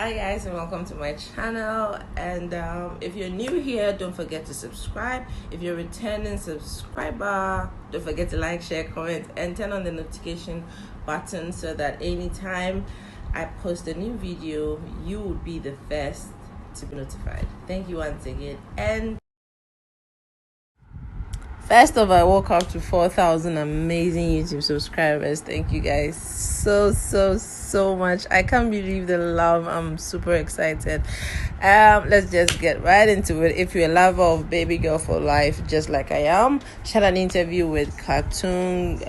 Hi guys, and welcome to my channel. And if you're new here, don't forget to subscribe. If you're a returning subscriber, don't forget to like, share, comment, and turn on the notification button so that anytime I post a new video, you would be the first to be notified. Thank you once again. And first of all, I woke up to 4,000 amazing YouTube subscribers. Thank you guys so much. I can't believe the love. I'm super excited. Let's just get right into it. If you're a lover of Baby Girl for Life, just like I am, she had an interview with Katung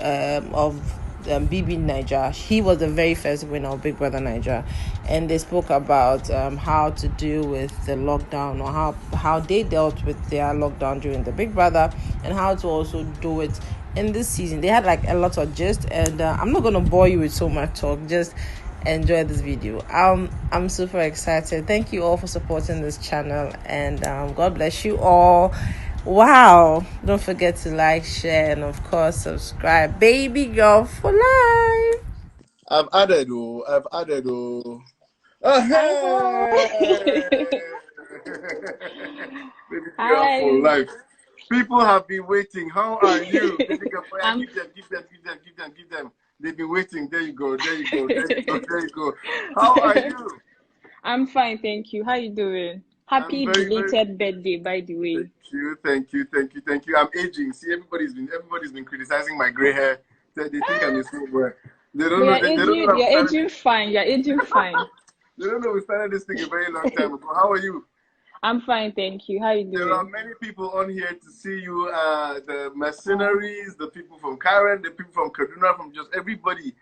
of BBNAIJA. He was the very first winner of Big Brother Naija, and they spoke about how to deal with the lockdown, or how they dealt with their lockdown during the Big Brother, and how to also do it in this season. They had like a lot of gist, and I'm not gonna bore you with so much talk. Just enjoy this video. I'm super excited. Thank you all for supporting this channel, and God bless you all. Wow, don't forget to like, share, and of course subscribe. Baby Girl for Life. I've added. Oh, hey! Baby Girl for Life. People have been waiting. How are you? Baby Girl for Life. Give them. They've been waiting. There you go. How are you? I'm fine, thank you. How you doing? Happy belated birthday, by the way. Thank you. I'm aging. See, everybody's been criticizing my gray hair. They think I'm a small boy. They don't know. You're aging fine. You're aging fine. They don't know we started this thing a very long time ago. How are you? I'm fine, thank you. How you doing? There are many people on here to see you. The mercenaries, the people from Karen, the people from Kaduna, from just everybody.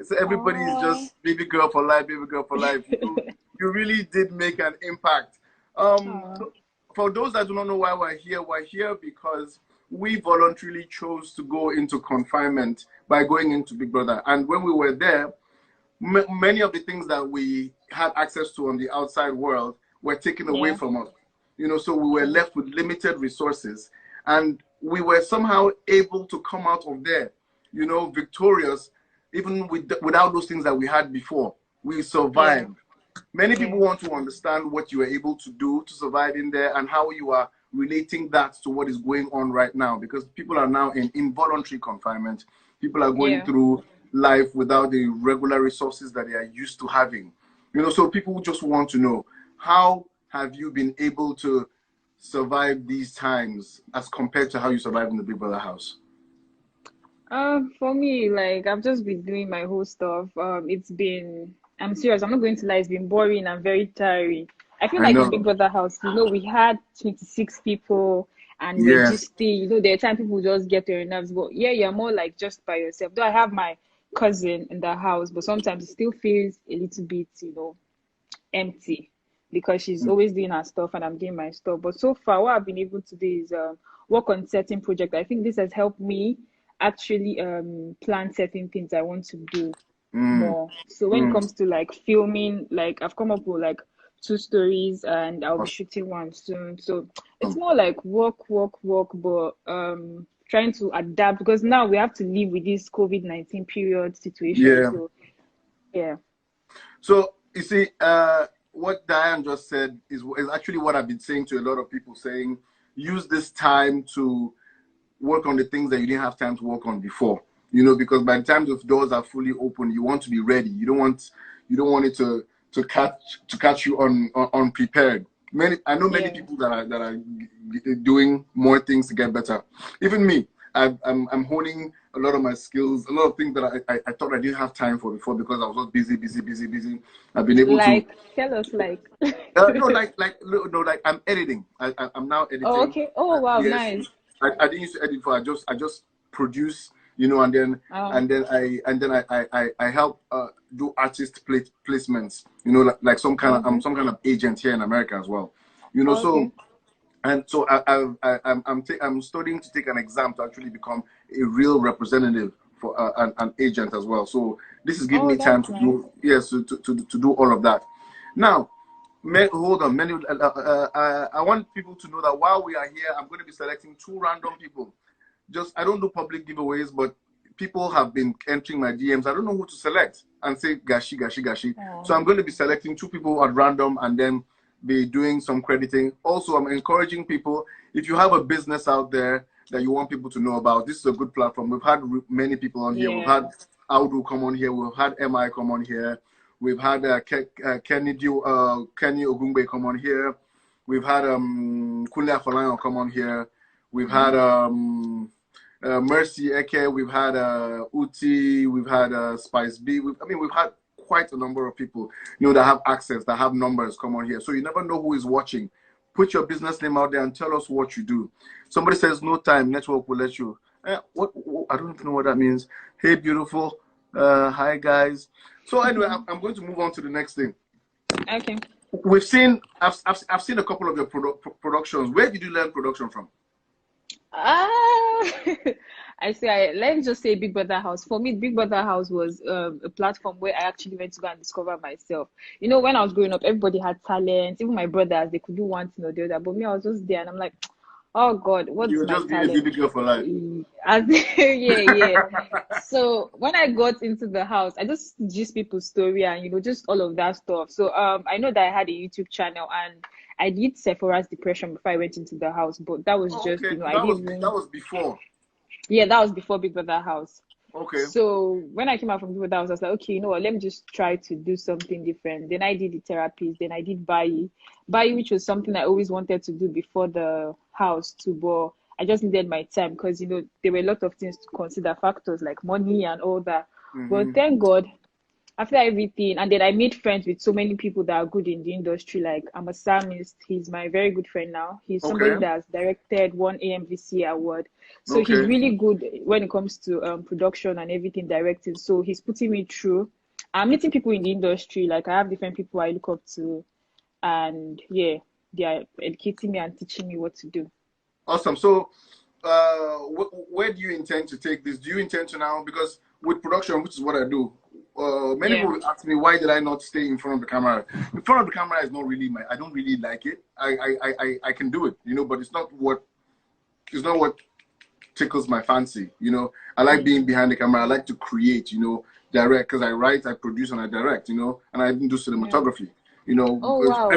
So everybody is just Baby Girl for Life, Baby Girl for Life. You really did make an impact. For those that do not know why we're here because we voluntarily chose to go into confinement by going into Big Brother. And when we were there, many of the things that we had access to on the outside world were taken away from us. So we were left with limited resources. And we were somehow able to come out of there, victorious, even without those things that we had before. We survived. Many people want to understand what you were able to do to survive in there and how you are relating that to what is going on right now, because people are now in involuntary confinement. People are going through life without the regular resources that they are used to having. So people just want to know, how have you been able to survive these times as compared to how you survived in the Big Brother house? For me, like, I've just been doing my whole stuff. I'm serious, I'm not going to lie, it's been boring and very tiring. I feel like in Big Brother house, we had 26 people and we're just staying. There are times people just get to your nerves, but you're more like just by yourself. Though I have my cousin in the house, but sometimes it still feels a little bit, empty, because she's always doing her stuff and I'm doing my stuff. But so far, what I've been able to do is work on certain projects. I think this has helped me actually plan certain things I want to do more. So when it comes to like filming, like I've come up with like 2 stories and I'll be shooting one soon. So it's more like work, but trying to adapt, because now we have to live with this COVID-19 period situation. So you see, what Diane just said is actually what I've been saying to a lot of people, saying use this time to work on the things that you didn't have time to work on before. Because by the time the doors are fully open, you want to be ready. You don't want it to catch you unprepared. I know many people that are doing more things to get better. Even me, I'm honing a lot of my skills, a lot of things that I thought I didn't have time for before because I was just busy. I've been able to tell us like I'm editing. I'm now editing. Oh, okay. Oh wow, nice. I didn't used to edit before. I just produce, and then I help do artist placements, like some kind of I'm some kind of agent here in America as well, so I'm studying to take an exam to actually become a real representative for an agent as well. So this is giving me time to to do all of that. Now, hold on, I want people to know that while we are here, I'm going to be selecting 2 random people. I don't do public giveaways, but people have been entering my DMs. I don't know who to select and say Gashi, Gashi, Gashi. So I'm going to be selecting 2 people at random and then be doing some crediting. Also, I'm encouraging people, if you have a business out there that you want people to know about, this is a good platform. We've had many people on here. We've had Audu come on here. We've had MI come on here. We've had Kenny Ogungbe come on here. We've had Kunle Afolayan come on here. We've had Mercy Eke. We've had Uti. We've had Spice B. We've had quite a number of people, that have access, that have numbers come on here. So you never know who is watching. Put your business name out there and tell us what you do. Somebody says no time, network will let you. What I don't even know what that means. Hey, beautiful. Hi, guys. So anyway, I'm going to move on to the next thing. Okay. I've seen a couple of your productions. Where did you learn production from? Let's just say Big Brother House. For me, Big Brother House was a platform where I actually went to go and discover myself. When I was growing up, everybody had talent. Even my brothers, they could do one thing or the other. But me, I was just there, and I'm like, oh God, what's my talent? You're just being a baby girl for life. Yeah. So when I got into the house, I just gist people's story and just all of that stuff. So I know that I had a YouTube channel and I did Sephora's depression before I went into the house, but that was just that was before. Yeah, that was before Big Brother House. Okay. So when I came out from Big Brother House, I was like, okay, let me just try to do something different. Then I did the therapies. Then I did Bayi, which was something I always wanted to do before the house too, but I just needed my time because there were a lot of things to consider, factors like money and all that. But thank God, after everything, and then I made friends with so many people that are good in the industry. Like I'm a psalmist. He's my very good friend now. He's somebody that has directed 1 AMVC award. So he's really good when it comes to production and everything, directing. So he's putting me through. I'm meeting people in the industry. Like I have different people I look up to. And yeah, they are educating me and teaching me what to do. Awesome. So where do you intend to take this? Do you intend to now, because with production, which is what I do, many people ask me, why did I not stay in front of the camera? In front of the camera is not really I don't really like it. I can do it, but it's not what tickles my fancy. I like being behind the camera. I like to create, direct, because I write, I produce, and I direct, and I even do cinematography, Oh, wow.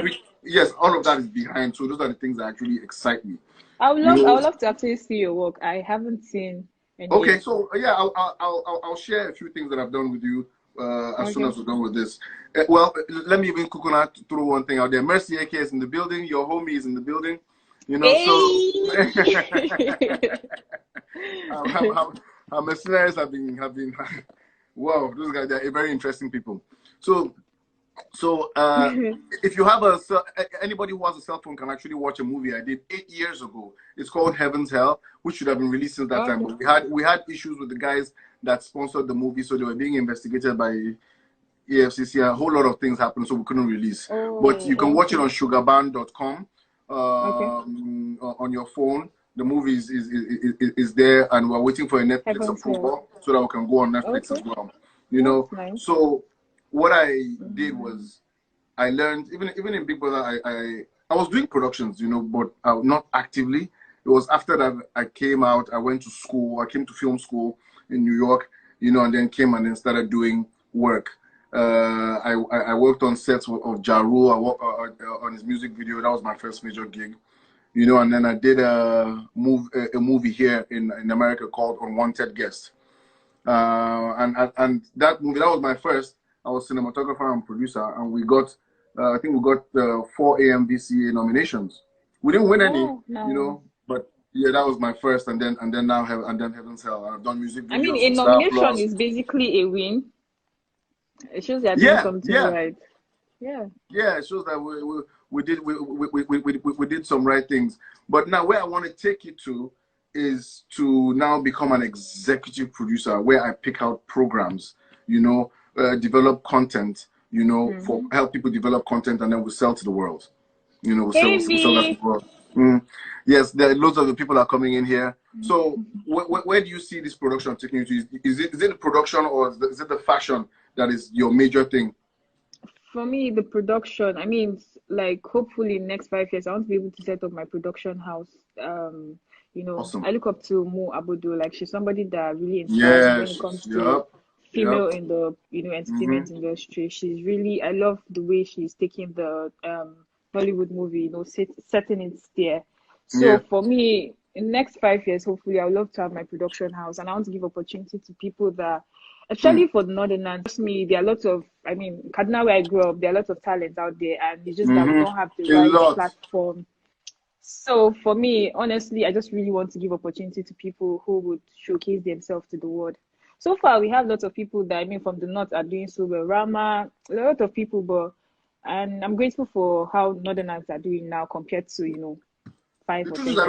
Yes, all of that is behind. So those are the things that actually excite me. I would love to actually see your work. I haven't seen any. Okay, so yeah, I'll share a few things that I've done with you as soon as we're done with this. Well, let me even throw one thing out there. Mercy AK is in the building. Your homie is in the building. So our mercenaries have been wow, those guys are very interesting people. So if you have anybody who has a cell phone can actually watch a movie I did 8 years ago. It's called Heaven's Hell, which should have been released since that time. But we had issues with the guys that sponsored the movie, so they were being investigated by EFCC. A whole lot of things happened, so we couldn't release. But you can watch it on sugarband.com on your phone. The movie is there, and we're waiting for a Netflix approval so that we can go on Netflix as well. Nice. So what I did was I learned, even in Big Brother, I was doing productions, but not actively. It was after that I came out, I went to school, I came to film school in New York, and then came and then started doing work. I worked on sets of Ja Rule. I worked on his music video. That was my first major gig, and then I did a movie here in America called Unwanted Guest. And that movie, that was my first. I was cinematographer and producer, and we got, I think we got 4 AMVCA nominations. We didn't win any, but yeah, that was my first, and then Heaven's Hell. I've done music videos. I mean, a nomination is basically a win. It shows that doing something right. Yeah. Yeah, it shows that we did some right things. But now, where I want to take you to is to now become an executive producer, where I pick out programs, develop content, for help people develop content, and then we sell to the world. We sell that to the world. Yes, there are loads of the people are coming in here. So where do you see this production taking you to? Is it the production, or is it the fashion that is your major thing? For me, the production, hopefully in the next 5 years, I want to be able to set up my production house. You know, Awesome. I look up to Mo Abudu. Like, she's somebody that really inspires me when it comes to female in the, you know, entertainment industry. She's really, I love the way she's taking the Nollywood movie, you know, setting it there. So for me, in the next 5 years, hopefully, I would love to have my production house, and I want to give opportunity to people that, especially for the Northerners. Trust me, there are lots of, I mean, Kaduna where I grew up, there are lots of talent out there, and it's just that we don't have the right platform. So for me, honestly, I just really want to give opportunity to people who would showcase themselves to the world. So far, we have lots of people that, I mean, from the north are doing so well. Rama, a lot of people, and I'm grateful for how Northerners are doing now compared to, you know, 5 or 10 years ago.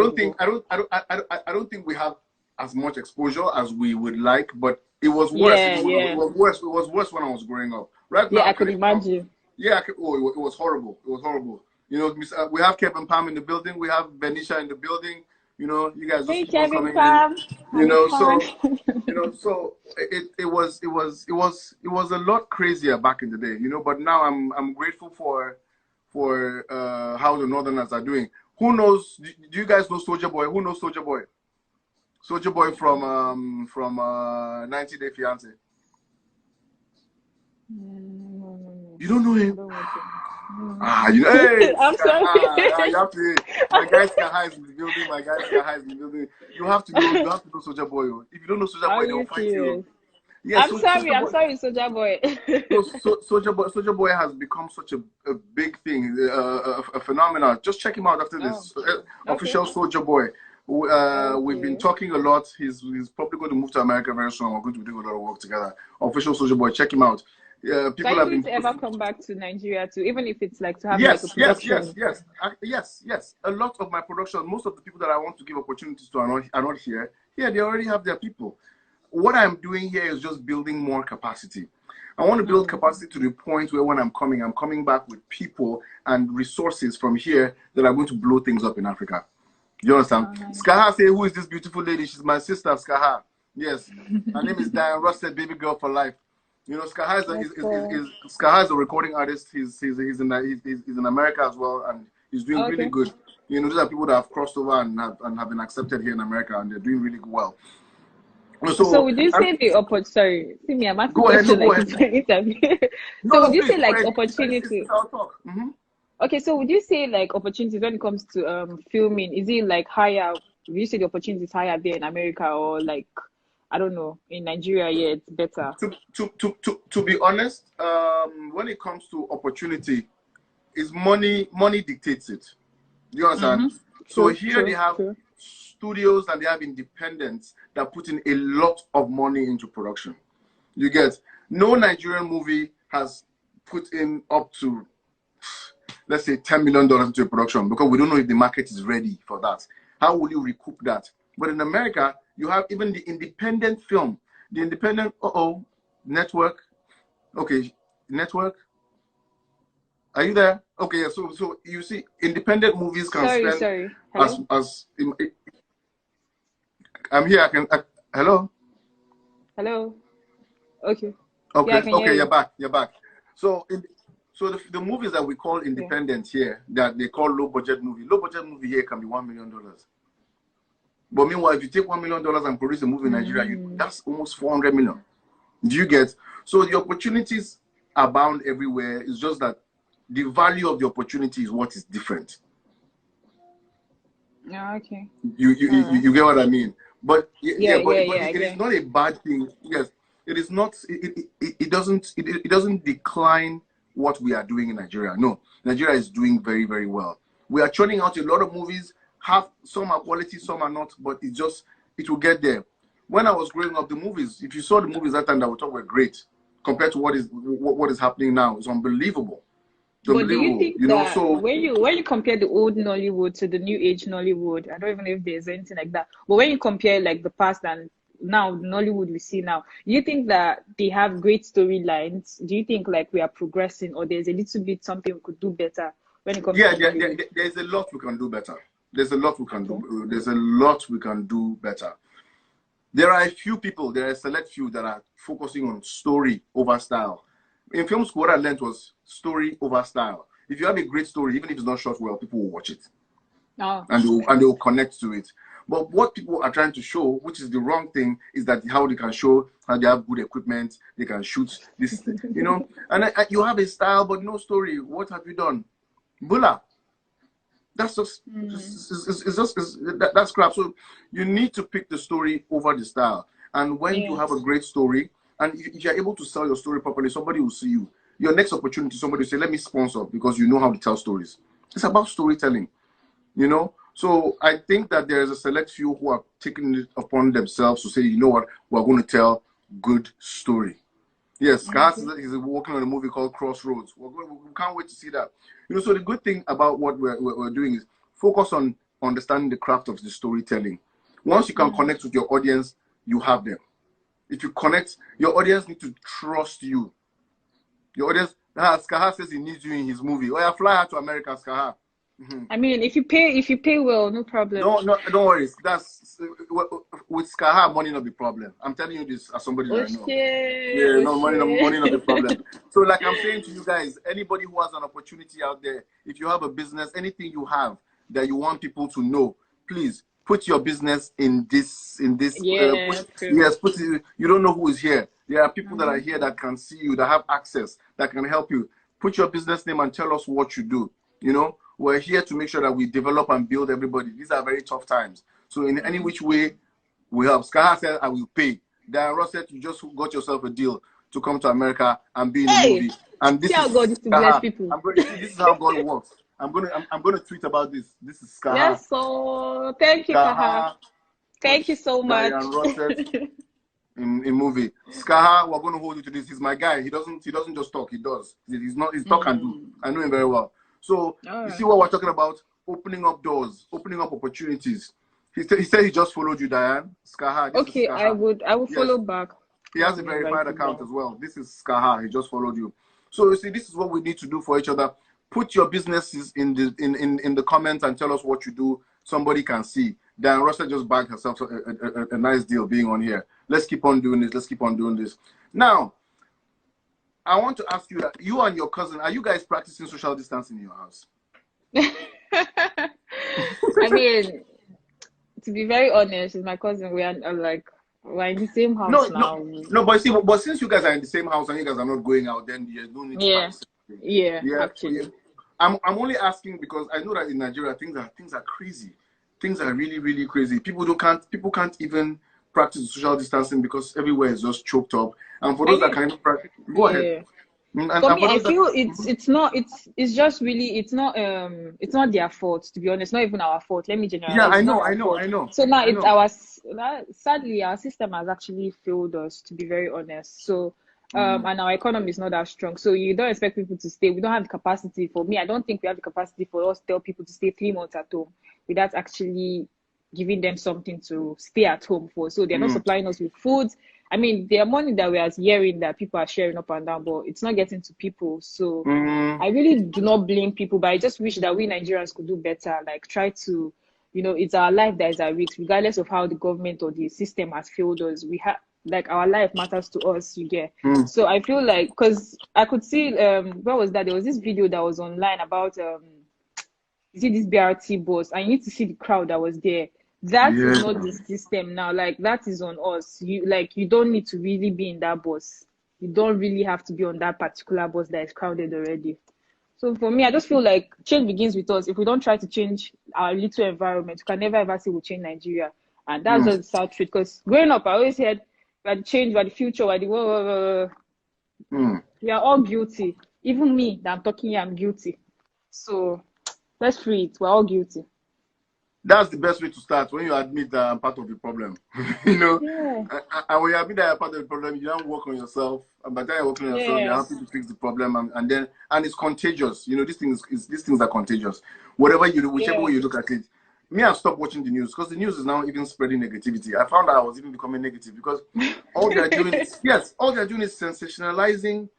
I don't think we have as much exposure as we would like, but it was worse. It was worse when I was growing up. Right now, I could imagine. It was horrible. It was horrible. You know, we have Kevin Pam in the building. We have Benisha in the building. You know, you guys just keep on coming in. You know, so it was a lot crazier back in the day. You know, but now I'm grateful for how the Northerners are doing. Who knows? Do you guys know Soulja Boy? Who knows Soulja Boy? Soulja Boy from 90 Day Fiance. You don't know him? You know, hey, I'm sorry. You have to. My guy Skaha is in the building. My guy Skaha is in the building. You have to know Soulja Boy. If you don't know Soulja Boy, they'll fight you. Yeah, I'm sorry, Soulja Boy. Soulja Boy has become such a big thing, a phenomenon. Just check him out after this. Official Soulja Boy. We've been talking a lot. He's probably going to move to America very soon. We're going to be doing a lot of work together. Official Soulja Boy, check him out. People have been to ever come back to Nigeria too, even if it's like to have like a production. Yes. A lot of my production, most of the people that I want to give opportunities to are not here. Here, they already have their people. What I'm doing here is just building more capacity. I want to build capacity to the point where when I'm coming back with people and resources from here that are going to blow things up in Africa. You understand? Skaha say, who is this beautiful lady? She's my sister, Skaha. Yes. Her name is Diane Russet, baby girl for life. You know, Skaha is a recording artist. He's in America as well, and he's doing really good. You know, these are people that have crossed over and have been accepted here in America, and they're doing really well. So would you say the opportunity? Sorry, see me, I'm asking go ahead. Interview. So would you say like opportunity? Okay, so would you say like opportunities when it comes to filming? Is it like higher? Would you say the opportunity is higher there in America, or like, I don't know, in Nigeria? Yeah, it's better. To be honest, when it comes to opportunity, is money dictates it. You understand? So here they have studios and they have independents that put in a lot of money into production. You get, no Nigerian movie has put in up to, let's say, $10 million into a production, because we don't know if the market is ready for that. How will you recoup that? But in America, you have even the independent film, the independent network. Okay, network. Are you there? Okay, yeah. So you see, independent movies can spend as I'm here. Hello. Hello. Okay. Okay. Yeah, okay. You're back. So the movies that we call independent here, that they call low budget movie here can be $1 million. But meanwhile, if you take $1 million and produce a movie in Nigeria, that's almost 400 million. Do you get? So the opportunities abound everywhere. It's just that the value of the opportunity is what is different. Yeah. Okay. You get what I mean? But it is not a bad thing. Yes, it is not. It doesn't decline what we are doing in Nigeria. No, Nigeria is doing very, very well. We are churning out a lot of movies. Some are quality, some are not. But it will get there. When I was growing up, the movies, if you saw the movies that time that we thought were great, compared to what is happening now, it's unbelievable. But do you think that when you compare the old Nollywood to the new age Nollywood, I don't even know if there's anything like that, but when you compare like the past and now Nollywood we see now, do you think that they have great storylines? Do you think like we are progressing, or there's a little bit something we could do better when it comes to there's a lot we can do better. There's a lot we can do. There's a lot we can do better. There are a select few that are focusing on story over style. In film school, what I learned was story over style. If you have a great story, even if it's not shot well, people will watch it. And they will connect to it. But what people are trying to show, which is the wrong thing, is that how they can show how they have good equipment, they can shoot this, you know, and you have a style but no story. What have you done? Bula. That's just, that's crap. So you need to pick the story over the style. And when you have a great story, and if you're able to sell your story properly, somebody will see you. Your next opportunity, somebody will say, let me sponsor, because you know how to tell stories. It's about storytelling, you know? So I think that there is a select few who are taking it upon themselves to say, you know what, we're going to tell good story. Yes, Kahas is working on a movie called Crossroads. We can't wait to see that. You know, so the good thing about what we're doing is focus on understanding the craft of the storytelling. Once you can connect with your audience, you have them. If you connect, your audience need to trust you. Your audience, Skaha says he needs you in his movie. Oh, yeah, fly out to America, Skaha. I mean, if you pay well, no problem. No, don't worry. That's with Skaha, money not the problem. I'm telling you this as somebody that I know. Yeah, no, money not the problem. So, like I'm saying to you guys, anybody who has an opportunity out there, if you have a business, anything you have that you want people to know, please put your business in this. Yes, put it. You don't know who is here. There are people that are here that can see you, that have access, that can help you. Put your business name and tell us what you do. You know, we're here to make sure that we develop and build everybody. These are very tough times. So in any which way, we help. Skaha said, I will pay. Diane Russet, you just got yourself a deal to come to America and be in a movie. And this is God is to bless people. This is how God works. I'm gonna tweet about this. This is Skaha. Yes, so thank you, Kaha. Thank you so much. Diane Russet in movie. Skaha, we're gonna hold you to this. He's my guy. He doesn't just talk, he does. He's talk and do. I know him very well. So you see what we're talking about? Opening up doors, opening up opportunities. He said he just followed you, Diane. Skaha. Okay, Skaha. I will follow back. He has a verified account as well. This is Skaha. He just followed you. So you see, this is what we need to do for each other. Put your businesses in the comments and tell us what you do. Somebody can see. Diane Russet just bagged herself a nice deal being on here. Let's keep on doing this. Let's keep on doing this. Now, I want to ask you that you and your cousin, are you guys practicing social distancing in your house? I mean, to be very honest, with my cousin, we're in the same house now. No, but since you guys are in the same house and you guys are not going out, then there's no need to practice. Yeah, actually. I'm only asking because I know that in Nigeria things are crazy. Things are really, really crazy. People can't even practice social distancing because everywhere is just choked up. And for those that can even practice, go ahead. For me, I feel it's not their fault, to be honest. Not even our fault. Let me generalize. Yeah, I know. So now it's sadly our system has actually failed us, to be very honest. So and our economy is not that strong. So you don't expect people to stay. We don't have the capacity. For me, I don't think we have the capacity for us to tell people to stay 3 months at home without actually giving them something to stay at home for. So they're not supplying us with food. I mean, there are money that we are hearing that people are sharing up and down, but it's not getting to people. So I really do not blame people, but I just wish that we Nigerians could do better. Like try to, it's our life that is at risk, regardless of how the government or the system has failed us. We have, like, our life matters to us, you get. So I feel like, because I could see, where was that? There was this video that was online about, you see this BRT bus, and you need to see the crowd that was there. That is not the system now. Like, that is on us. You don't need to really be in that bus. You don't really have to be on that particular bus that is crowded already. So for me, I just feel like change begins with us. If we don't try to change our little environment, we can never ever say we'll change Nigeria. And that's just the sad truth. Because growing up, I always heard we're the change, we're the future, we're the we are all guilty. Even me that I'm talking here, I'm guilty. So let's free it. We're all guilty. That's the best way to start, when you admit that I'm part of the problem. And when you admit that you're part of the problem, you don't work on yourself. And by the time you're working on yourself, you're happy to fix the problem. And it's contagious. These things are contagious. Whichever way you look at it. Me, I've stopped watching the news because the news is now even spreading negativity. I found out I was even becoming negative because all they're doing is sensationalizing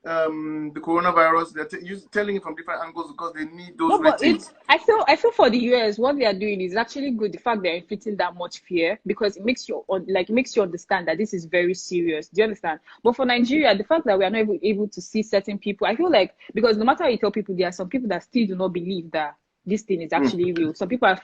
the coronavirus. They're telling it from different angles because they need those ratings. I feel for the US, what they are doing is actually good. The fact they're inflicting that much fear, because it makes you understand that this is very serious. Do you understand? But for Nigeria, the fact that we are not able to see certain people, I feel like, because no matter how you tell people, there are some people that still do not believe that this thing is actually real. Some people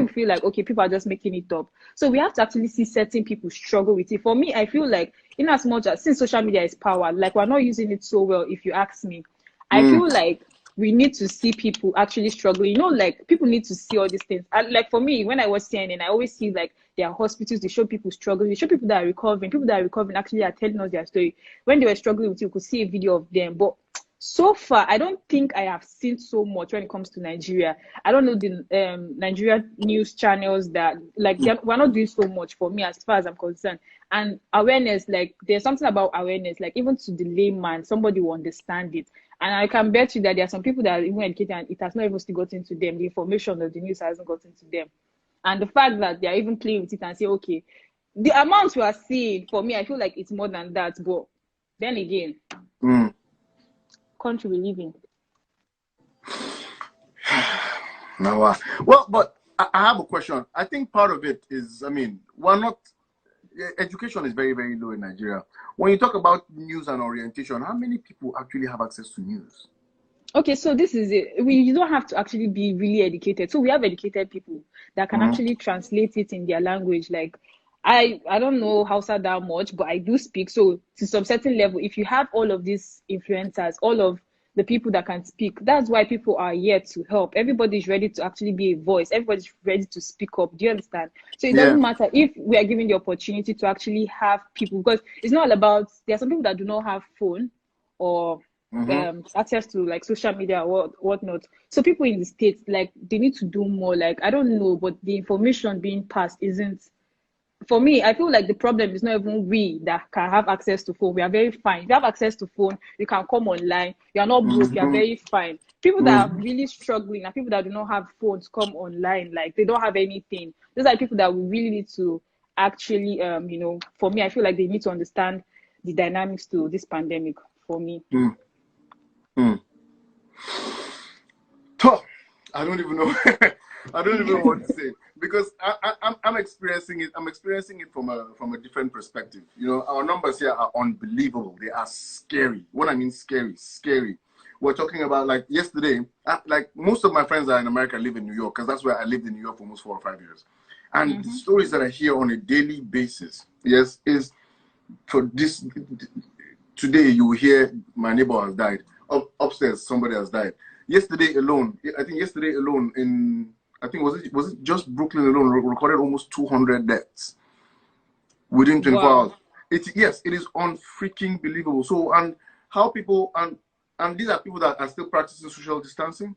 feel like, okay, people are just making it up. So we have to actually see certain people struggle with it. For me, I feel like, in as much as, since social media is power, like, we're not using it so well, if you ask me. I feel like we need to see people actually struggling. You know, like, people need to see all these things. And like, for me, when I was CNN, I always see, like, there are hospitals, they show people struggling, they show people that are recovering. People that are recovering actually are telling us their story. When they were struggling with you could see a video of them. But so far, I don't think I have seen so much when it comes to Nigeria. I don't know the Nigeria news channels that, like, we're not doing so much, for me, as far as I'm concerned. And awareness, like, there's something about awareness, like, even to the layman, somebody will understand it. And I can bet you that there are some people that are even educated and it has not even still gotten to them. The information of the news hasn't gotten to them. And the fact that they are even playing with it and say, okay, the amounts we are seeing, for me, I feel like it's more than that. But then again, country we live in. No, well, but I have a question. I think part of it is, I mean, we're not, education is very, very low in Nigeria. When you talk about news and orientation, how many people actually have access to news? Okay, so this is it. You don't have to actually be really educated. So we have educated people that can actually translate it in their language. Like, I don't know Hausa that much, but I do speak. So to some certain level, if you have all of these influencers, all of the people that can speak, that's why people are here to help. Everybody's ready to actually be a voice. Everybody's ready to speak up. Do you understand? So it doesn't matter if we are given the opportunity to actually have people, because it's not all about, there are some people that do not have phone or access to, like, social media or whatnot. So people in the States, like, they need to do more. Like, I don't know, but the information being passed isn't, for me, I feel like the problem is not even we that can have access to phone. We are very fine. If you have access to phone, you can come online. You are not broke. You are very fine. People that are really struggling and people that do not have phones come online, like, they don't have anything. Those are people that we really need to actually, you know, for me, I feel like they need to understand the dynamics to this pandemic, for me. I don't even know. I don't even know what to say, because I'm experiencing it. I'm experiencing it from a different perspective. You know, our numbers here are unbelievable. They are scary. What I mean, scary. We're talking about, like, yesterday. Like, most of my friends are in America, live in New York, because that's where I lived in New York for almost 4 or 5 years. And the stories that I hear on a daily basis, is for this. Today you will hear my neighbor has died. Upstairs, somebody has died. Yesterday alone, in, I think, was it just Brooklyn alone, recorded almost 200 deaths within 24 hours. Yes, it is unfreaking believable. So, and how people, and these are people that are still practicing social distancing.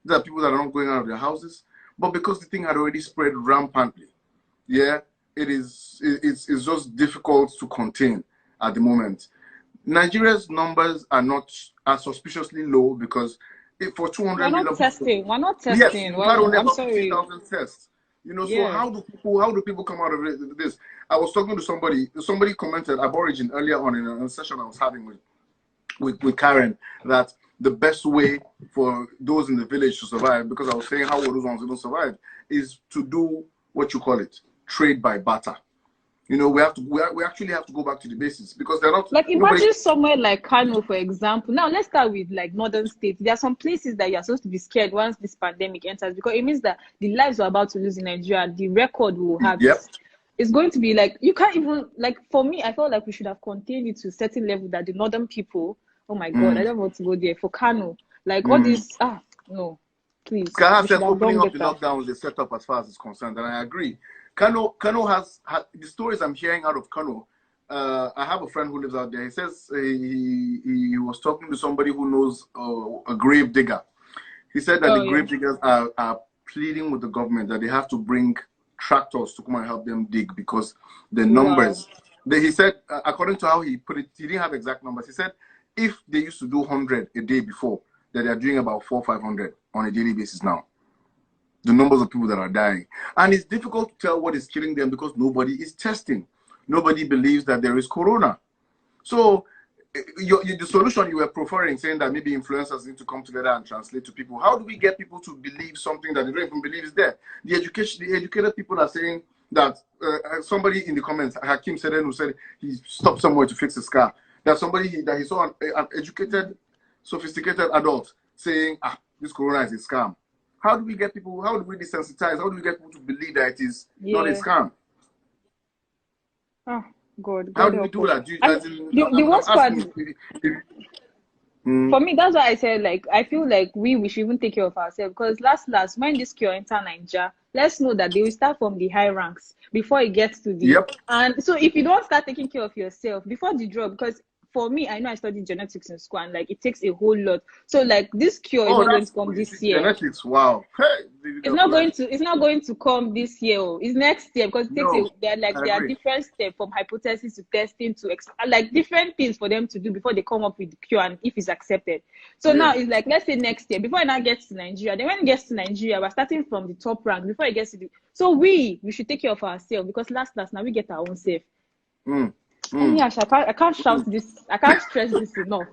These are people that are not going out of their houses, but because the thing had already spread rampantly, it's just difficult to contain at the moment. Nigeria's numbers are suspiciously low, because for 200 we're million testing. people, We're not testing. Yes, well, only I'm about sorry. 50,000 tests. You know, so how do people come out of this? I was talking to somebody commented, Aborigine, earlier on in a session I was having with Karen, that the best way for those in the village to survive, because I was saying how will those ones don't survive, is to do what you call it, trade by barter. You know, we actually have to go back to the basics, because they're not, like, imagine somewhere like Kano, for example. Now let's start with, like, northern states. There are some places that you're supposed to be scared once this pandemic enters, because it means that the lives we're about to lose in Nigeria, the record we will have is going to be, like, you can't even, like, for me, I felt like we should have contained it to a certain level that the northern people, oh my God, I don't want to go there. For Kano, like, all this, no, please. Ghana says opening up the lockdown was a setup as far as it's concerned, and I agree. Kano has the stories I'm hearing out of Kano. I have a friend who lives out there. He says he was talking to somebody who knows a grave digger. He said that the grave diggers are pleading with the government that they have to bring tractors to come and help them dig, because the numbers. He said, according to how he put it, he didn't have exact numbers. He said if they used to do 100 a day before, that they are doing about 400 or 500 on a daily basis now. The numbers of people that are dying. And it's difficult to tell what is killing them, because nobody is testing. Nobody believes that there is corona. So the solution you were preferring, saying that maybe influencers need to come together and translate to people. How do we get people to believe something that they don't even believe is there? The educated people are saying that, somebody in the comments, Hakim Seden, who said he stopped somewhere to fix his car. That somebody that he saw an educated, sophisticated adult saying, this corona is a scam. how do we get people? How do we desensitize? How do we get people to believe that it is not a scam? Oh God! How do we do that? The worst part. For me, that's why I said, like, I feel like we should even take care of ourselves, because last when this cure enter Nigeria, let's know that they will start from the high ranks before it gets to the and so if you don't start taking care of yourself before the drug, because for me, I know I studied genetics in school, and like it takes a whole lot. So like this cure is not going to come this year. Genetics, wow. It's not going to come this year. It's next year, because it takes there are different steps, from hypothesis to testing to like different things for them to do before they come up with the cure and if it's accepted. So now it's like, let's say next year, before it now gets to Nigeria. Then when it gets to Nigeria, we're starting from the top rank before it gets to the. So we should take care of ourselves, because last now we get our own safe. Yes, I can't shout this. I can't stress this enough.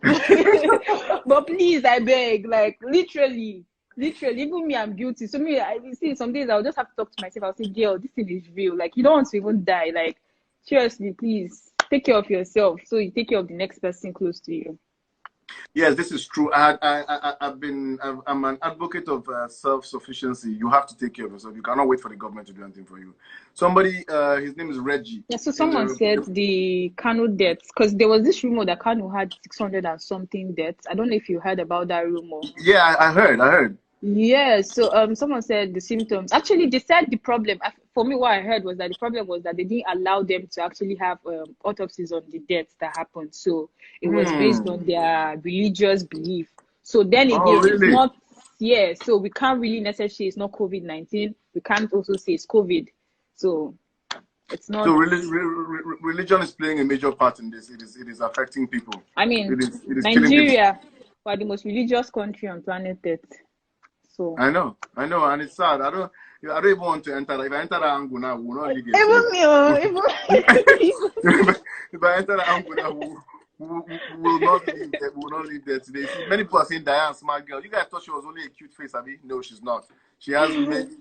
But please, I beg, like literally, even me, I'm guilty. So me, I see some days I'll just have to talk to myself. I'll say, girl, this thing is real. Like, you don't want to even die. Like, seriously, please take care of yourself so you take care of the next person close to you. Yes, this is true. I'm an advocate of self-sufficiency. You have to take care of yourself. You cannot wait for the government to do anything for you. Somebody, his name is Reggie. Yeah, so someone said the Kanu deaths, because there was this rumor that Kanu had 600 and something deaths. I don't know if you heard about that rumor. Yeah, I heard. Yeah, so someone said the symptoms. Actually, they said the problem, for me, what I heard was that the problem was that they didn't allow them to actually have autopsies on the deaths that happened. So it was based on their religious belief. So then again, it's not, so we can't really necessarily say it's not COVID-19. We can't also say it's COVID. So it's not. So religion is playing a major part in this. It is affecting people. I mean, it is Nigeria, we're the most religious country on planet Earth. So I know, and it's sad. I don't even want to enter. If I enter that angle now, we will not leave it. If I enter that angle now, we will not leave there. We will not leave there today. See, many people are saying Diane, smart girl. You guys thought she was only a cute face, Abby? No, she's not. She has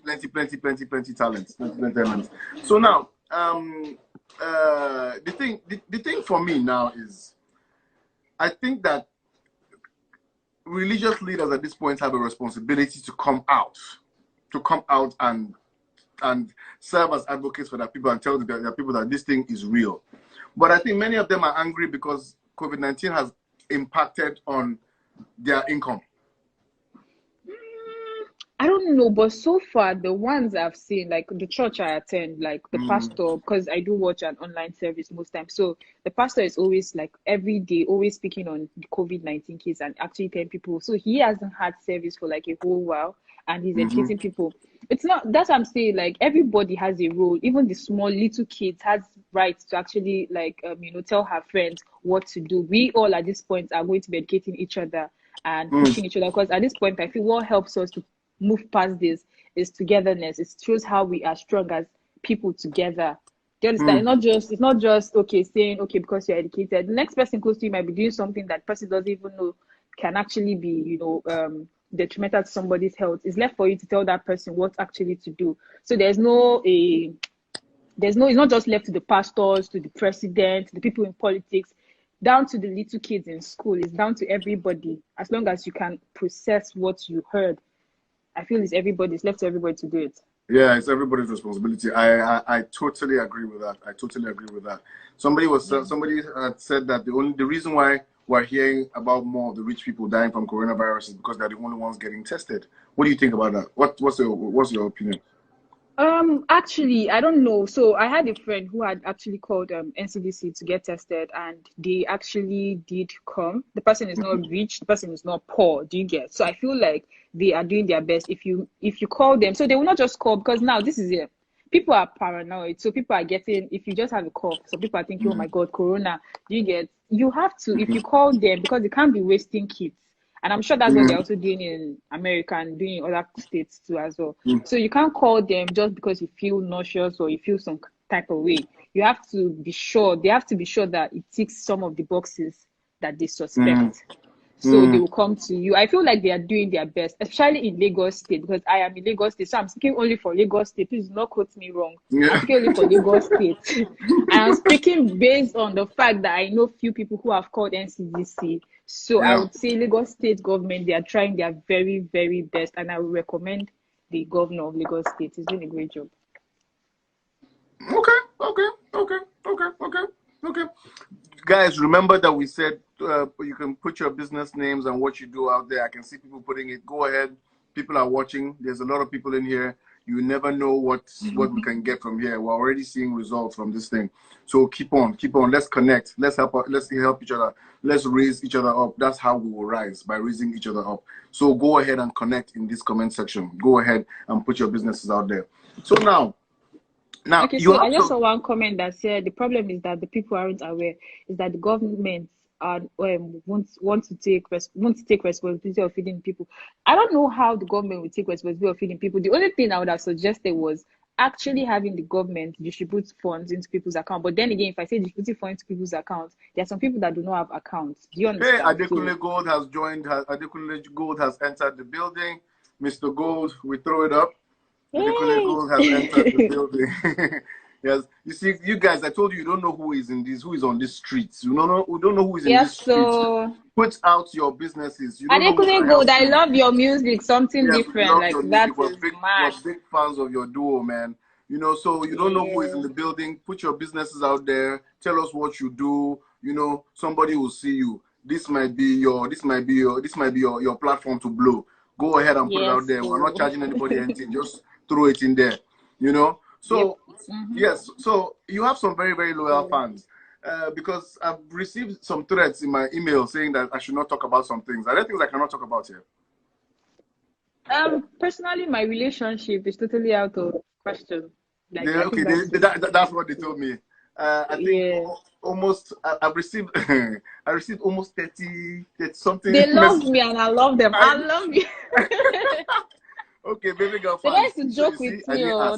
plenty talents. So now, the thing for me now is, I think that religious leaders at this point have a responsibility to come out and serve as advocates for their people and tell their people that this thing is real. But I think many of them are angry because COVID-19 has impacted on their income. I don't know, but so far the ones I've seen, like the church I attend, like the pastor, because I do watch an online service most times. So the pastor is always like every day, always speaking on the COVID-19 case and actually telling people. So he hasn't had service for like a whole while, and he's educating people. It's not, that's what I'm saying, like everybody has a role. Even the small little kids has rights to actually like, tell her friends what to do. We all at this point are going to be educating each other and pushing each other, because at this point I feel what helps us to move past this is togetherness. It shows how we are strong as people together. Do you understand? It's not just okay saying okay because you're educated. The next person close to you might be doing something that person doesn't even know can actually be detrimental to somebody's health. It's left for you to tell that person what actually to do. So it's not just left to the pastors, to the president, the people in politics, down to the little kids in school. It's down to everybody. As long as you can process what you heard, I feel it's left to everybody to do it. Yeah, it's everybody's responsibility. I totally agree with that. Somebody had said that the reason why we're hearing about more of the rich people dying from coronavirus is because they're the only ones getting tested. What do you think about that? What's your opinion? Actually, I don't know. So I had a friend who had actually called NCDC to get tested, and they actually did come. The person is not rich, the person is not poor. Do you get? So I feel like they are doing their best. If you call them, so they will not just call, because now this is it. People are paranoid, so people are getting. If you just have a cough, so people are thinking, oh my God, corona. Do you get? You have to, if you call them, because they can't be wasting kits. And I'm sure that's what they're also doing in America and doing in other states too as well. So you can't call them just because you feel nauseous or you feel some type of way. You have to be sure. They have to be sure that it ticks some of the boxes that they suspect. So they will come to you. I feel like they are doing their best, especially in Lagos State, because I am in Lagos State. So I'm speaking only for Lagos State. Please do not quote me wrong. I'm speaking only for Lagos State. And I'm speaking based on the fact that I know few people who have called NCDC. So I would say Lagos State government, they are trying their very, very best. And I would recommend the governor of Lagos State. He's doing a great job. Okay. Guys, remember that we said you can put your business names and what you do out there. I can see people putting it. Go ahead. People are watching. There's a lot of people in here. You never know what we can get from here. We're already seeing results from this thing. So keep on. Let's connect. Let's help each other. Let's raise each other up. That's how we will rise, by raising each other up. So go ahead and connect in this comment section. Go ahead and put your businesses out there. So now, okay, so I just saw one comment that said the problem is that the people aren't aware, is that the government won't take responsibility of feeding people. I don't know how the government will take responsibility of feeding people. The only thing I would have suggested was actually having the government distribute funds into people's account. But then again, if I say distributing funds into people's accounts, there are some people that do not have accounts. Do you understand? Hey, Adekunle Gold has joined. Adekunle Gold has entered the building. Mr. Gold, we throw it up. Adekunle Gold has entered the building. Yes, you see, you guys, I told you don't know who is on these streets. We don't know who is in these streets. Put out your businesses. You don't know Gold, I love your music, something different like that. We're big fans of your duo, man. You know, so you don't know who is in the building. Put your businesses out there. Tell us what you do. You know, somebody will see you. This might be your platform to blow. Go ahead and put it out there. We're not charging anybody anything. Just throw it in there. You know. So yes, so you have some very, very loyal fans. Because I've received some threats in my email saying that I should not talk about some things. Are there things I cannot talk about here? Personally, my relationship is totally out of question. Like, that's what they told me. I think almost I've received I received almost 30 something. They love me and I love them. I love you. Okay, baby girl. They like to joke with me.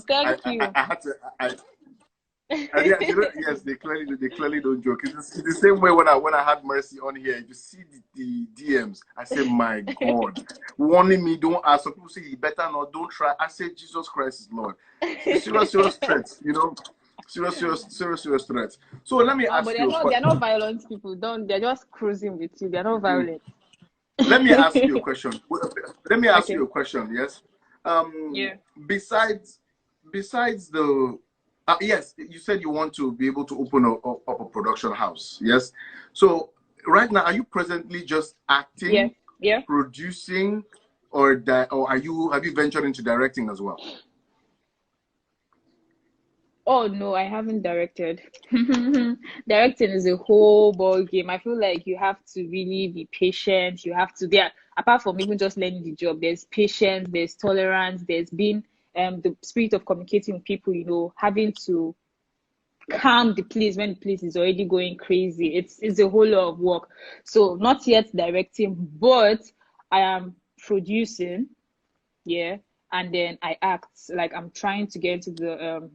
Thank you. I had to. Yes, they clearly don't joke. It's the same way when I had Mercy on here. You see the DMs. I said, my God, warning me, don't ask. Some people say you better not, don't try. I said, Jesus Christ is Lord. Serious threats, you know. Serious threats. So let me ask you. They're not violent people. They're just cruising with you. They're not violent. Let me ask you a question. Let me ask you a question. Yes. Besides the yes, you said you want to be able to open up a production house. Yes. So right now, are you presently just acting, producing, or have you ventured into directing as well? Oh no, I haven't directed. Directing is a whole ball game. I feel like you have to really be patient. You have to apart from even just learning the job, there's patience, there's tolerance, there's been the spirit of communicating with people, you know, having to calm the place when the place is already going crazy. It's a whole lot of work. So not yet directing, but I am producing, and then I act. Like I'm trying to get into the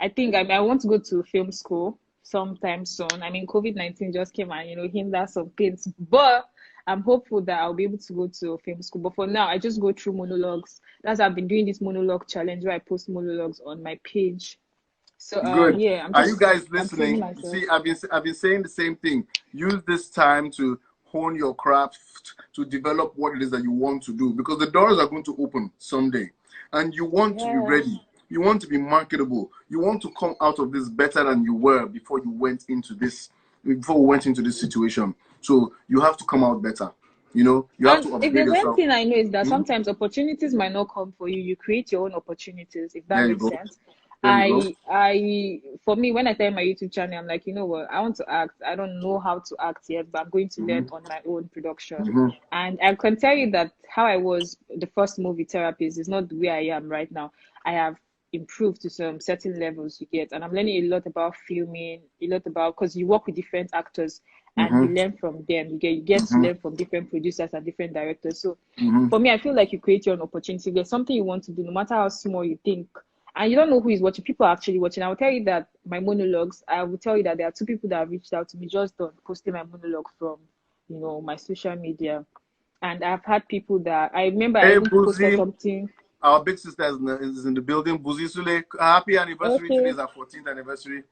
I think I want to go to film school sometime soon. I mean, COVID-19 just came and, you know, hindered some things, but I'm hopeful that I'll be able to go to film school. But for now, I just go through monologues. That's I've been doing this monologue challenge where I post monologues on my page. So good. Are you guys listening? See, I've been saying the same thing. Use this time to hone your craft, to develop what it is that you want to do, because the doors are going to open someday, and you want to be ready. You want to be marketable. You want to come out of this better than you were before we went into this situation. So you have to come out better. You know, you have to upgrade yourself. If there's one thing I know is that sometimes opportunities might not come for you. You create your own opportunities, if that makes sense. For me, when I started my YouTube channel, I'm like, you know what, I want to act. I don't know how to act yet, but I'm going to learn on my own production. And I can tell you that how I was the first movie therapist is not the way I am right now. I have improved to some certain levels you get, and I'm learning a lot about filming, because you work with different actors and you learn from them. You get to learn from different producers and different directors. So for me, I feel like you create your own opportunity. If there's something you want to do, no matter how small you think, and you don't know who is watching, people are actually watching. I will tell you that my monologues, I will tell you that there are 2 people that have reached out to me just on posting my monologue from, you know, my social media. And I've had people that I remember I even posted something. Our big sister is in the building. Buzi Sule, happy anniversary. Today is our 14th anniversary.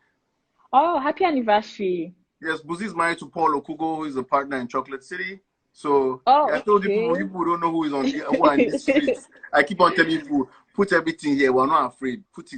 Oh, happy anniversary. Yes, Buzi is married to Paul Okugo, who is a partner in Chocolate City. So I told you, people don't know who is on the streets. I keep on telling you, put everything here. We're not afraid. Put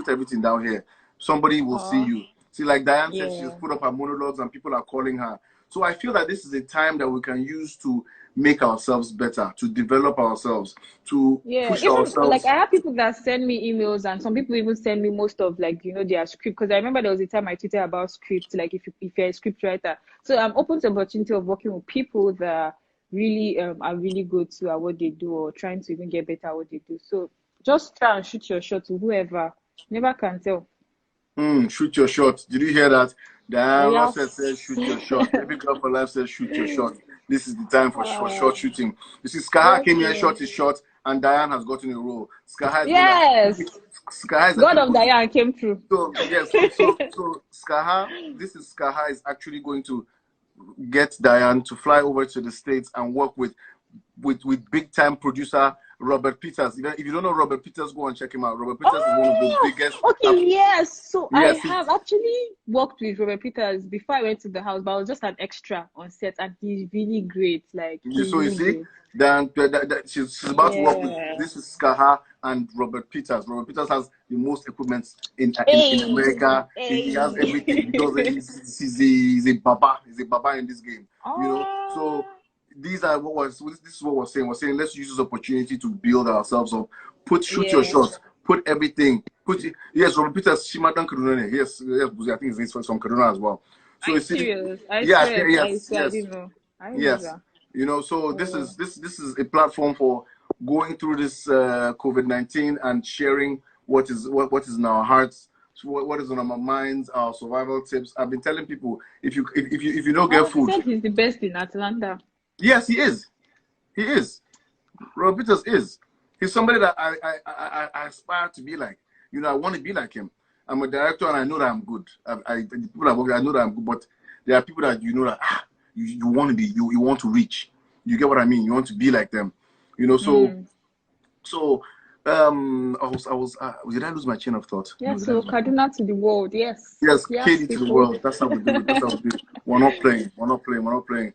everything down here. Somebody will see you. See, like Diane said, she's put up her monologues and people are calling her. So I feel that this is a time that we can use to make ourselves better, to develop ourselves, to push ourselves. Like I have people that send me emails, and some people even send me most of, like, you know, their script. Because I remember there was a time I tweeted about script, like if you're a script writer. So I'm open to the opportunity of working with people that really are really good to at what they do, or trying to even get better at what they do. So just try and shoot your shot to whoever. Never can tell. Shoot your shot. Did you hear that? Diane Russet says shoot your shot. Every girl for life says shoot your shot. This is the time for short shooting. You see, Skaha came here, shot his shot, and Diane has gotten a role. Skaha is God of Diane came through. So yes, so Skaha, Skaha is actually going to get Diane to fly over to the States and work with big time producer Robert Peters. If you don't know Robert Peters, go and check him out. Robert Peters is one of the biggest. Okay, yes. So I have actually worked with Robert Peters before I went to the house, but I was just an extra on set, and he's really great. Like, so you see, then she's about to work with. This is Skaha and Robert Peters. Robert Peters has the most equipment in America. He has everything. He's a baba. He's a baba in this game. You know, so. This is what we're saying. We're saying let's use this opportunity to build ourselves up. Shoot your shot. Put everything. Yes, Robert Peters, Shimadan Kaduna. Yes, I think he's from Kaduna as well. So it's serious. Yes. You know, so this is a platform for going through this COVID-19 and sharing what is in our hearts, what is on our minds, our survival tips. I've been telling people if you don't get food. He said he's the best in Atlanta. Yes, he is. He is. Robert Peters is. He's somebody that I aspire to be like. You know, I want to be like him. I'm a director and I know that I'm good. The people I work with, I know that I'm good, but there are people that you know that you want to be, you want to reach. You get what I mean? You want to be like them. You know, so did I lose my chain of thought? Yes, so Kaduna to the world, yes. Yes, Katie to the world. That's how we do it. That's how we do it. We're not playing.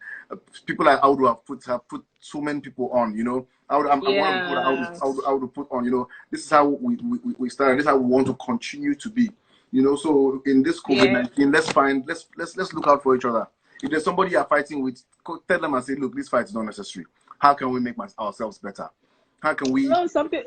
People like Audu have put so many people on, you know. I would put on, you know. This is how we started. This is how we want to continue to be. You know, so in this COVID-19, let's look out for each other. If there's somebody you're fighting with, tell them and say, look, this fight is not necessary. How can we make ourselves better? How can we? No, something.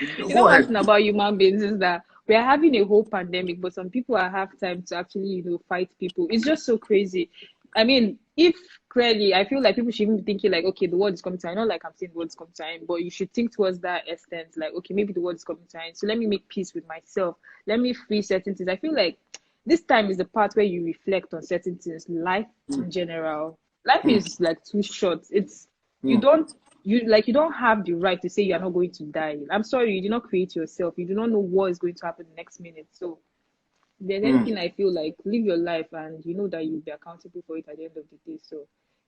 You know what's about human beings is that we are having a whole pandemic, but some people have time to actually, you know, fight people. It's just so crazy. I mean, if clearly, I feel like people should even be thinking like, okay, the world is coming to an end. Not like I'm saying the world is coming to an end, but you should think towards that extent. Like, okay, maybe the world is coming to an end. So let me make peace with myself. Let me free certain things. I feel like this time is the part where you reflect on certain things. Life in general. Life is like too short. It's you don't have the right to say you are not going to die. I'm sorry, you did not create yourself. You do not know what is going to happen the next minute. So if there's anything, I feel like live your life and you know that you'll be accountable for it at the end of the day. So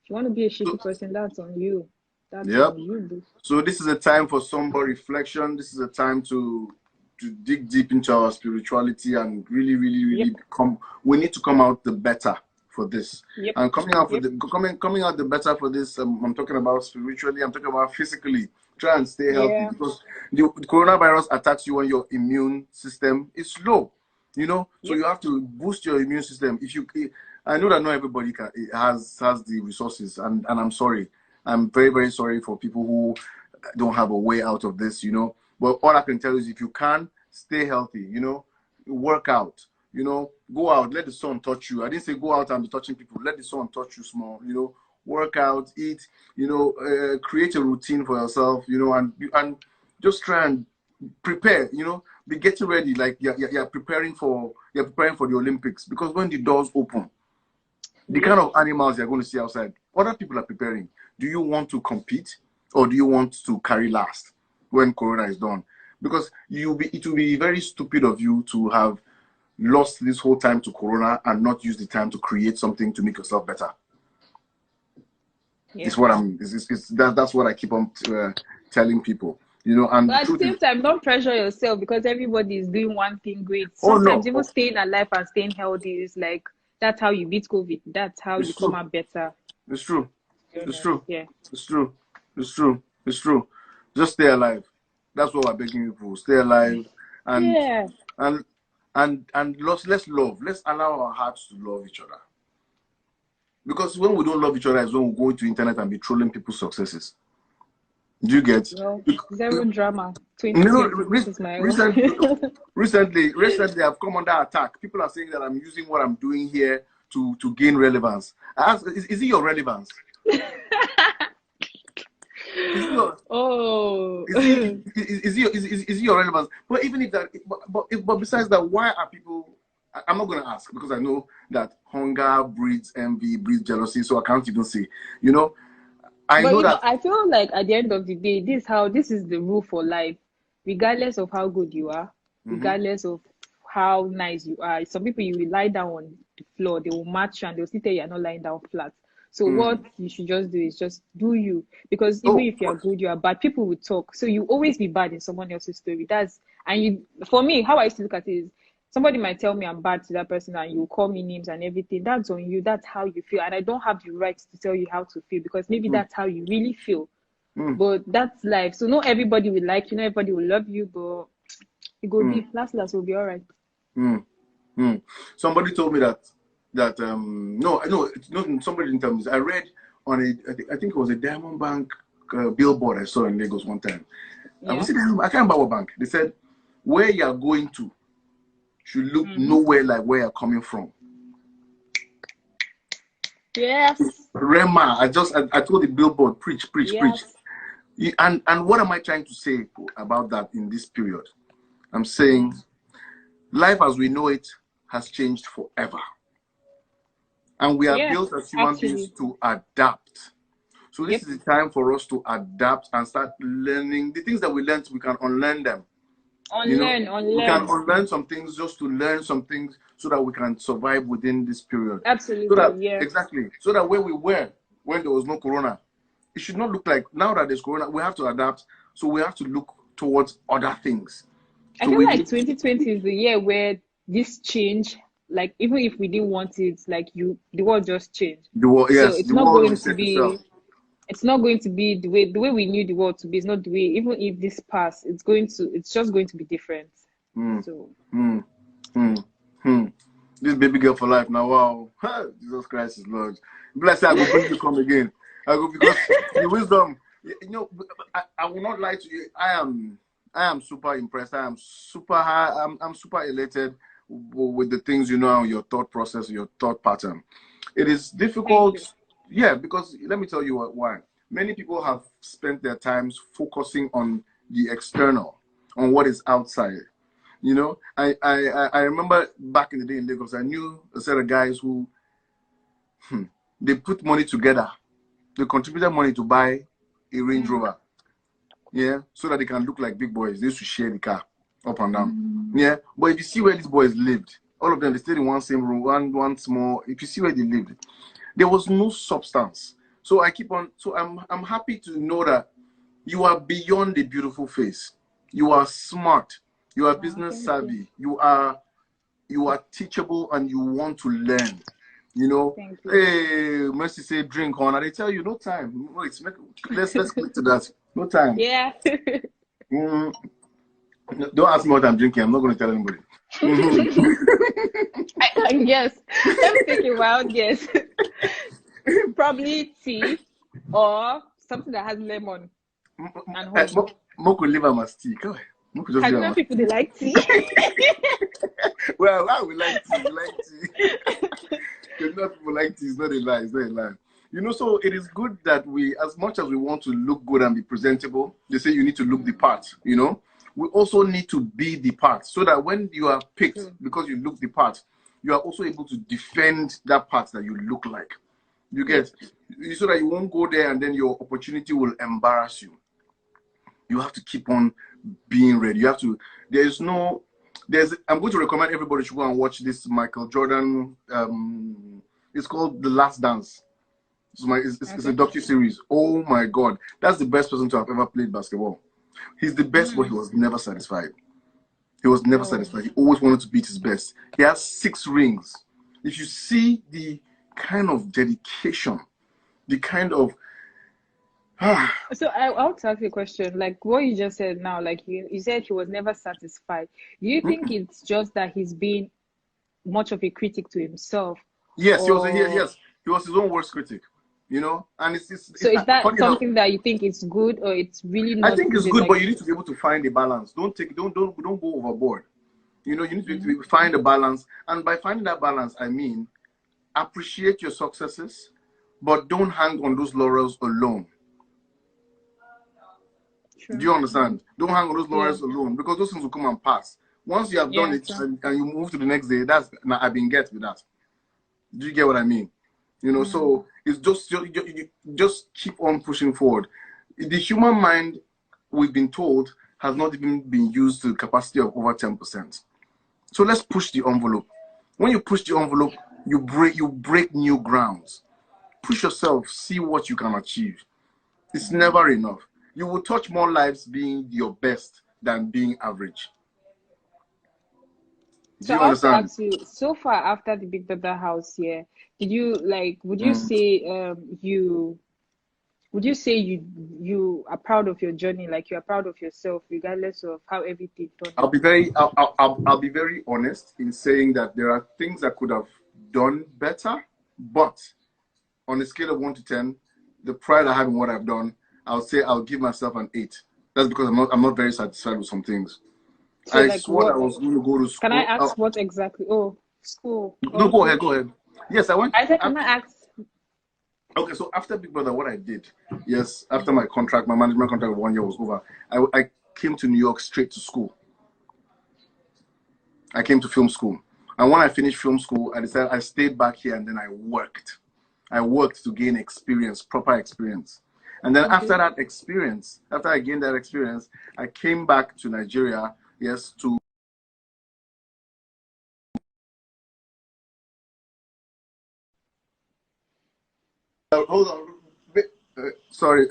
if you want to be a shitty person, that's on you. That's on you. So this is a time for somber reflection. This is a time to dig deep into our spirituality and really become. We need to come out the better for this. And coming out the better for this. I'm talking about spiritually. I'm talking about physically. Try and stay healthy because the coronavirus attacks you when your immune system is low. You know, so you have to boost your immune system. I know that not everybody has the resources, and I'm sorry. I'm very, very sorry for people who don't have a way out of this, you know. But all I can tell you is if you can, stay healthy, you know, work out, you know, go out, let the sun touch you. I didn't say go out and be touching people. Let the sun touch you small, you know, work out, eat, you know, create a routine for yourself, you know, and just try and prepare, you know, be getting ready like you're preparing for the Olympics, because when the doors open, the kind of animals you're going to see outside, other people are preparing. Do you want to compete or do you want to carry last when Corona is done? Because it will be very stupid of you to have lost this whole time to Corona and not use the time to create something to make yourself better. It's what that's what I keep on telling people. You know, and but at the same time, don't pressure yourself because everybody is doing one thing great. Sometimes even staying alive and staying healthy is like, that's how you beat COVID. That's how you come out better. It's true. It's true. Yeah. It's true. It's true. It's true. Just stay alive. That's what we're begging people: stay alive, and let's love. Let's allow our hearts to love each other. Because when we don't love each other is when we go into internet and be trolling people's successes. Do you get? Well, zero drama. 2020 is my recently, I've come under attack. People are saying that I'm using what I'm doing here to gain relevance. I ask, is it your relevance? Is it your relevance? But even if that, but besides that, why are people? I'm not going to ask, because I know that hunger breeds envy, breeds jealousy. So I can't even say, you know. I feel like at the end of the day, this is the rule for life, regardless of how good you are, regardless of how nice you are. Some people, you will lie down on the floor, they will match you, and they'll still tell you you're not lying down flat. So what you should just do is just do you, because even if you're good, you are bad, people will talk. So you always be bad in someone else's story. For me, how I used to look at it is, somebody might tell me I'm bad to that person and you call me names and everything. That's on you. That's how you feel. And I don't have the right to tell you how to feel, because maybe that's how you really feel. But that's life. So not everybody will like you, not everybody will love you, but it will be, last will be all right. Somebody told me that somebody didn't tell me. I read on I think it was a Diamond Bank billboard I saw in Lagos one time. I can't remember what bank. They said, where you are going to should look nowhere like where you're coming from. Yes. Rema, I told the billboard, preach. And what am I trying to say about that in this period? I'm saying life as we know it has changed forever. And we are built as human beings to adapt. So this is the time for us to adapt and start learning. The things that we learned, we can unlearn them. We can unlearn some things just to learn some things so that we can survive within this period. Absolutely, Exactly. So that where we were when there was no corona, it should not look like now that there's corona, we have to adapt. So we have to look towards other things. I feel like 2020 is the year where this change, like even if we didn't want it, like the world just changed. So it's not going to be. It's not going to be the way we knew the world to be. It's not the way. Even if this pass, it's just going to be different. This baby girl for life now. Wow, Jesus Christ is Lord. Bless her. I will bring you come again. Because the wisdom. You know, I will not lie to you. I am super impressed. I am super high. I'm super elated with the things you know, your thought process, your thought pattern. It is difficult. Yeah, because let me tell you why. Many people have spent their times focusing on the external, on what is outside. You know, I remember back in the day in Lagos, I knew a set of guys who they put money together. They contributed money to buy a Range Rover. Yeah, so that they can look like big boys. They used to share the car up and down. Yeah, but if you see where these boys lived, all of them, they stayed in one same room, one small. If you see where they lived, there was no substance. So I'm happy to know that you are beyond the beautiful face. You are smart. You are business savvy. You are teachable, and you want to learn. You know, hey, Mercy say drink on, and they tell you no time. Wait, let's click to that. No time. Yeah. Don't ask me what I'm drinking. I'm not going to tell anybody. I guess. Let me take a wild guess. Probably tea or something that has lemon and honey. Moko liver must tea. Go ahead. I know people they like tea. Well, I would like tea. Not people like tea. It's not a lie. It's not a lie. You know, so it is good that we, as much as we want to look good and be presentable, they say you need to look the part, you know. We also need to be the part, so that when you are picked because you look the part, you are also able to defend that part that you look like. You get, so that you won't go there and then your opportunity will embarrass you. You have to keep on being ready. You have to, I'm going to recommend everybody should go and watch this Michael Jordan, it's called The Last Dance. It's a docu-series. Oh my God. That's the best person to have ever played basketball. He's the best, but he was never satisfied. He was never satisfied. He always wanted to beat his best. He has 6 rings. If you see the kind of dedication, the kind of So I want to ask you a question. Like what you just said now, like you said he was never satisfied. Do you think it's just that he's being much of a critic to himself, Yes, or yes, he was his own worst critic, you know. And so is that funny enough. something that you think is good, or it's really I not think it's good? good, Like, but you need to be able to find a balance. Don't go overboard. You know, you need to find a balance, and by finding that balance, I mean appreciate your successes, but don't hang on those laurels alone. Do true. you understand? Don't hang on those Yeah, laurels alone, because those things will come and pass. Once you have done yeah, it true. and you move to the next day, that's now I've been get with that. Do you get what I mean? You know, so it's just keep on pushing forward. The human mind, we've been told, has not even been used to the capacity of over 10%. So let's push the envelope. When you push the envelope, you break new grounds. Push yourself, see what you can achieve. It's never enough. You will touch more lives being your best than being average. Do So you I want to understand? ask you, so far after the Big Brother house here, did you like, would you say you are proud of your journey, like you are proud of yourself, regardless of how everything turned out? I'll be very honest in saying that there are things I could have done better, but on a scale of 1 to 10, the pride I have in what I've done, I'll say I'll give myself an 8. That's because I'm not very satisfied with some things. So I like swore that what, I was going to go to can I school. ask what exactly? Oh, school. No, Oh, okay. go ahead. Yes, I went. I said, can I ask? Okay, so after Big Brother, what I did, yes, after my management contract of 1 year was over, I came to New York straight to school. I came to film school. And when I finished film school, I decided I stayed back here and then I worked. I worked to gain experience, proper experience. And then Okay. after I gained that experience, I came back to Nigeria, yes, to hold on. Sorry,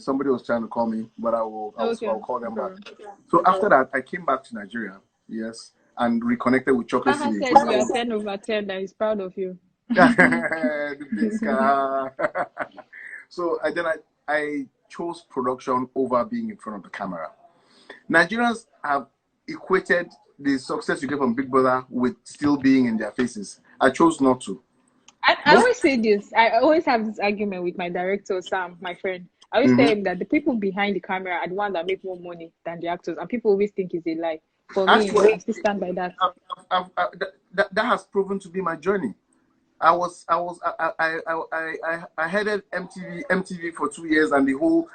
somebody was trying to call me, but Okay. I'll call No them back. problem. So after that, I came back to Nigeria, yes, and reconnected with Chocolate Haha City. said you are 10/10, that he's proud of you. The big scar. So I chose production over being in front of the camera. Nigerians have equated the success you get from Big Brother with still being in their faces. I chose not to. I Most always say this. I always have this argument with my director, Sam, my friend. I always tell him that the people behind the camera are the ones that make more money than the actors, and people always think it's a lie. For me, actually I still stand by that. that has proven to be my journey. I headed MTV for 2 years and the whole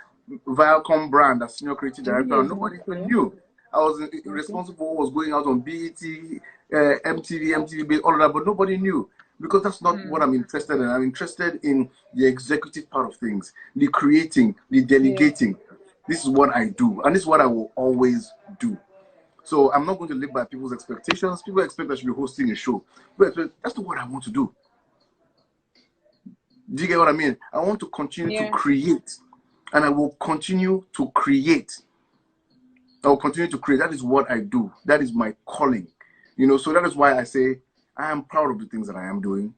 Viacom brand as senior creative The director, video and is not nobody even clear. knew. I was Okay. responsible for what was going out on BET, MTV, all of that, but nobody knew because that's not what I'm interested in. I'm interested in the executive part of things, the creating, the Yeah. delegating. This is what I do, and this is what I will always do. So I'm not going to live by people's expectations. People expect I should be hosting a show, but that's not what I want to do. Do you get what I mean? I want to continue to Yeah. create, and I will continue to create. I will continue to create. That is what I do. That is my calling. You know, so that is why I say I am proud of the things that I am doing.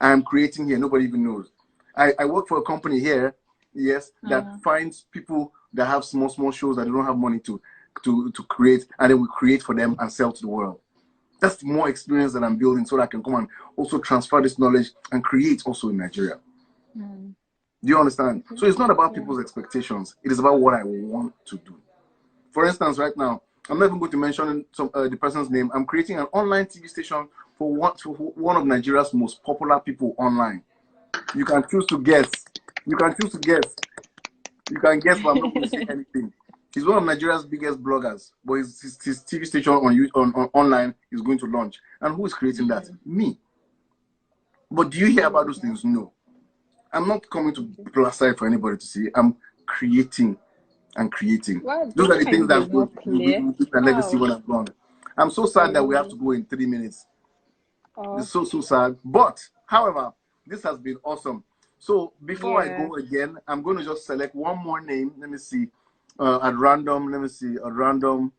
I am creating here. Nobody even knows. I work for a company here, yes, that finds people that have small shows that they don't have money to create, and then we create for them and sell to the world. That's more experience that I'm building so that I can come and also transfer this knowledge and create also in Nigeria. Do you understand? So it's not about people's expectations. It is about what I want to do. For instance, right now, I'm not even going to mention the person's name. I'm creating an online TV station for one of Nigeria's most popular people online. You can choose to guess. You can choose to guess. You can guess, but I'm not going to say anything. He's one of Nigeria's biggest bloggers, but his TV station on online is going to launch. And who is creating that? Me. But do you hear about those things? No. I'm not coming to plaster for anybody to see. I'm creating and creating. Why Those this are the my things video that is not clear? will be my legacy How? when I'm gone. I'm so sad that we have to go in 3 minutes. Oh, It's so sad. But, however, this has been awesome. So before I yeah. go again, I'm going to just select one more name. Let me see. At random. Let me see. At random.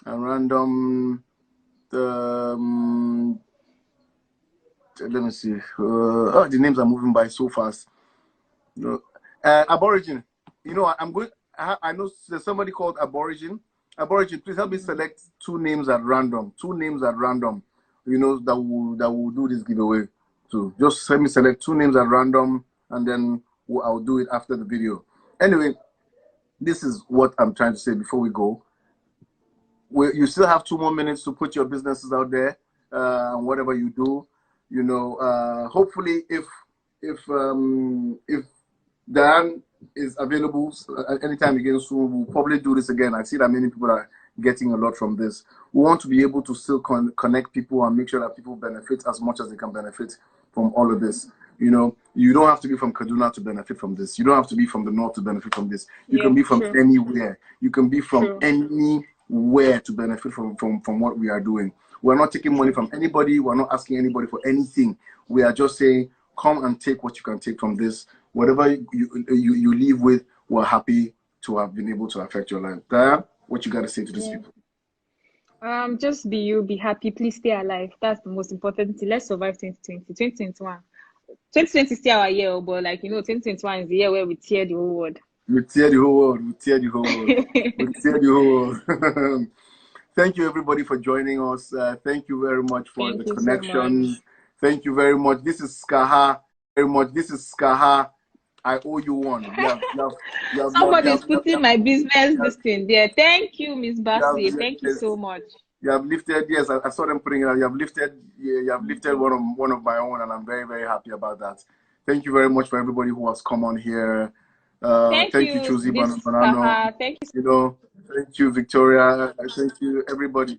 At random. Um, let me see. The names are moving by so fast. Aborigine. You know, I'm going. I know there's somebody called Aborigine. Aborigine, please help me select 2 names at random. 2 names at random. You know, that will do this giveaway. So just let me select 2 names at random, and then I'll do it after the video. Anyway, this is what I'm trying to say before we go. You still have 2 more minutes to put your businesses out there, whatever you do. You know, hopefully, if Diane is available anytime again soon, we'll probably do this again. I see that many people are getting a lot from this. We want to be able to still connect people and make sure that people benefit as much as they can benefit from all of this. You know, you don't have to be from Kaduna to benefit from this. You don't have to be from the north to benefit from this. You can be from anywhere. You can be from anywhere to benefit from what we are doing. We're not taking money from anybody. We're not asking anybody for anything. We are just saying, come and take what you can take from this. Whatever you leave with, we're happy to have been able to affect your life. Diane, what you got to say to these people? Just be you, be happy, please stay alive. That's the most important thing. Let's survive 2020, 2021. 2020 is still our year, but like, you know, 2021 is the year where we tear the whole world. We tear the whole world. We tear the whole world. We tear the whole world. Thank you, everybody, for joining us. Thank you very much for the connections. So thank you very much. This is Skaha. Very much. This is Skaha. I owe you one. Somebody's putting my business this thing there. Thank you, Miss Bassi. Thank you so much. You have lifted. Yes, I saw them putting it out. You have lifted. You have lifted one of my own, and I'm very, very happy about that. Thank you very much for everybody who has come on here. Thank you, Chuzi Banano. Thank you. You know, thank you, Victoria. Thank you, everybody.